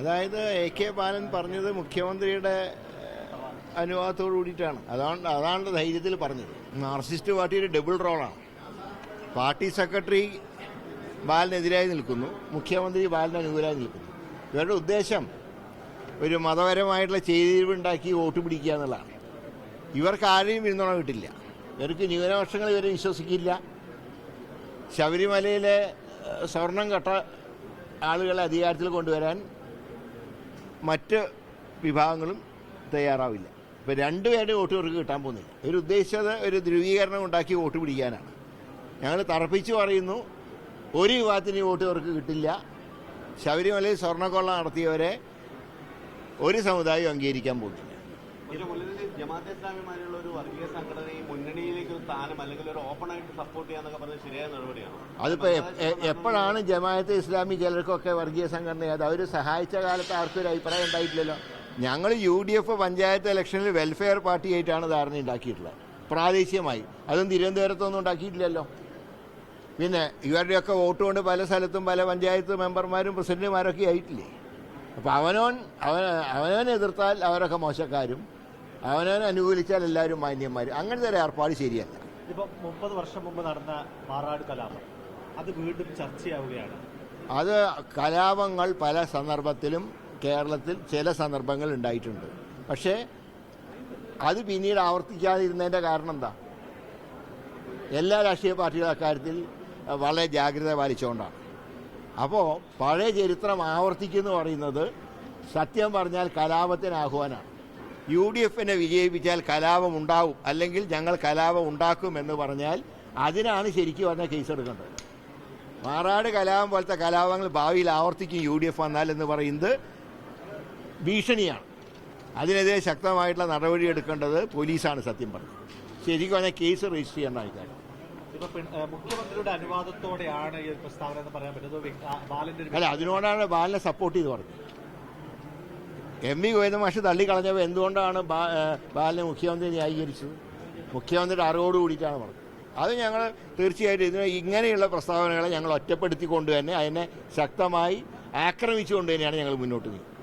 അതായത് AK ബാലൻ പറഞ്ഞത് മുഖ്യമന്ത്രിയുടെ അനുവാദത്തോടു കൂടിയിട്ടാണ്. അതാണ് ധൈര്യത്തിൽ പറഞ്ഞത്. മാർക്സിസ്റ്റ് പാർട്ടിയുടെ ഡബിൾ റോളാണ്. പാർട്ടി സെക്രട്ടറി ബാലനെതിരായി നിൽക്കുന്നു, മുഖ്യമന്ത്രി ബാലന് അനുകൂലമായി നിൽക്കുന്നു. ഇവരുടെ ഉദ്ദേശം ഒരു മതപരമായിട്ടുള്ള ചെയ്തിരിവുണ്ടാക്കി വോട്ട് പിടിക്കുക എന്നുള്ളതാണ്. ഇവർക്ക് ആരെയും പിന്തുണ കിട്ടില്ല. ഇവർക്ക് ന്യൂനപക്ഷങ്ങൾ ഇവരെ വിശ്വസിക്കില്ല. ശബരിമലയിലെ സ്വർണം കെട്ട ആളുകളെ അധികാരത്തിൽ കൊണ്ടുവരാൻ മറ്റ് വിഭാഗങ്ങളും തയ്യാറാവില്ല. ഇപ്പോൾ രണ്ടുപേരുടെ വോട്ട് ഇവർക്ക് കിട്ടാൻ പോകുന്നില്ല. ഇവർ ഉദ്ദേശിച്ചത് ഒരു ധ്രുവീകരണം ഉണ്ടാക്കി വോട്ട് പിടിക്കാനാണ്. ഞങ്ങൾ തറപ്പിച്ച് പറയുന്നു, ഒരു വിഭാഗത്തിന് വോട്ട് ഇവർക്ക് കിട്ടില്ല. ശബരിമലയിൽ സ്വർണ്ണക്കൊള്ള നടത്തിയവരെ ഒരു സമുദായം അംഗീകരിക്കാൻ പോകുന്നില്ല. ജമാഅത്തെ ഇസ്ലാമിമാരുള്ള ഒരു വർഗീയ സംഘടനയും മുന്നണിയിലേക്ക് ഒരു സ്ഥാനം അല്ലെങ്കിൽ ഒരു ഓപ്പണായിട്ട് സപ്പോർട്ട് ചെയ്യാന്നൊക്കെ പറഞ്ഞത് ശരിയായ നടപടിയാണ്. അതിപ്പോ എപ്പോഴാണ് ജമാഅത്തെ ഇസ്ലാമി ചിലർക്കൊക്കെ വർഗീയ സംഘടനയായത്? അവർ സഹായിച്ച കാലത്ത് ആർക്കും ഒരു അഭിപ്രായം ഉണ്ടായിട്ടില്ലല്ലോ. ഞങ്ങൾ UDF പഞ്ചായത്ത് ഇലക്ഷനിൽ വെൽഫെയർ പാർട്ടിയായിട്ടാണ് ധാരണ ഉണ്ടാക്കിയിട്ടുള്ളത്, പ്രാദേശികമായി. അതും തിരുവനന്തപുരത്തൊന്നും ഉണ്ടാക്കിയിട്ടില്ലല്ലോ. പിന്നെ ഇവരുടെയൊക്കെ വോട്ട് കൊണ്ട് പല സ്ഥലത്തും പല പഞ്ചായത്ത് മെമ്പർമാരും പ്രസിഡന്റുമാരൊക്കെ ആയിട്ടില്ലേ. അപ്പോൾ അവനവൻ എതിർത്താൽ അവരൊക്കെ മോശക്കാരും, അവനവനെ അനുകൂലിച്ചാൽ എല്ലാവരും മാന്യന്മാരും. അങ്ങനത്തെ ഒരു ഏർപ്പാട് ശരിയല്ല. ഇപ്പം 30 വർഷം മുമ്പ് നടന്ന മാറാട് കലാപം അത് വീണ്ടും ചർച്ചയാവുകയാണ്. അത് കലാപങ്ങൾ പല സന്ദർഭത്തിലും കേരളത്തിൽ ചില സന്ദർഭങ്ങൾ ഉണ്ടായിട്ടുണ്ട്. പക്ഷേ അത് പിന്നീട് ആവർത്തിക്കാതിരുന്നതിൻ്റെ കാരണം എന്താ? എല്ലാ രാഷ്ട്രീയ പാർട്ടികളും അക്കാര്യത്തിൽ വളരെ ജാഗ്രത പാലിച്ചുകൊണ്ടാണ്. അപ്പോൾ പഴയ ചരിത്രം ആവർത്തിക്കുമെന്ന് പറയുന്നത് സത്യം പറഞ്ഞാൽ കലാപത്തിന് ആഹ്വാനമാണ്. UDFനെ വിജയിപ്പിച്ചാൽ കലാപം ഉണ്ടാവും, അല്ലെങ്കിൽ ഞങ്ങൾ കലാപം ഉണ്ടാക്കും എന്ന് പറഞ്ഞാൽ അതിനാണ് ശരിക്കും പറഞ്ഞാൽ കേസെടുക്കേണ്ടത്. മാറാട് കലാപം പോലത്തെ കലാപങ്ങൾ ഭാവിയിൽ ആവർത്തിക്കും UDF വന്നാൽ എന്ന് പറയുന്നത് ഭീഷണിയാണ്. അതിനെതിരെ ശക്തമായിട്ടുള്ള നടപടി എടുക്കേണ്ടത് പോലീസാണ്. സത്യം പറഞ്ഞത് ശരിക്കും പറഞ്ഞാൽ കേസ് രജിസ്റ്റർ ചെയ്യേണ്ട ആൾക്കാർ. മുഖ്യമന്ത്രിയുടെ അനുവാദത്തോടെയാണ് ഈ പ്രസ്താവന എന്ന് പറയാൻ പറ്റുന്നത്. അല്ല, അതിനോടാണ് ബാലനെ സപ്പോർട്ട് ചെയ്ത് പറഞ്ഞത്. MV ഗോവിന്ദ മാഷ് തള്ളിക്കളഞ്ഞപ്പോൾ എന്തുകൊണ്ടാണ് ബാലനെ മുഖ്യമന്ത്രി ന്യായീകരിച്ചത്? മുഖ്യമന്ത്രിയുടെ അറിവോട് കൂടിയിട്ടാണ് പറഞ്ഞത്. അത് ഞങ്ങൾ തീർച്ചയായിട്ടും ഇങ്ങനെയുള്ള പ്രസ്താവനകളെ ഞങ്ങൾ ഒറ്റപ്പെടുത്തിക്കൊണ്ട് തന്നെ അതിനെ ശക്തമായി ആക്രമിച്ചുകൊണ്ട് തന്നെയാണ് ഞങ്ങൾ മുന്നോട്ട് നീങ്ങുന്നത്.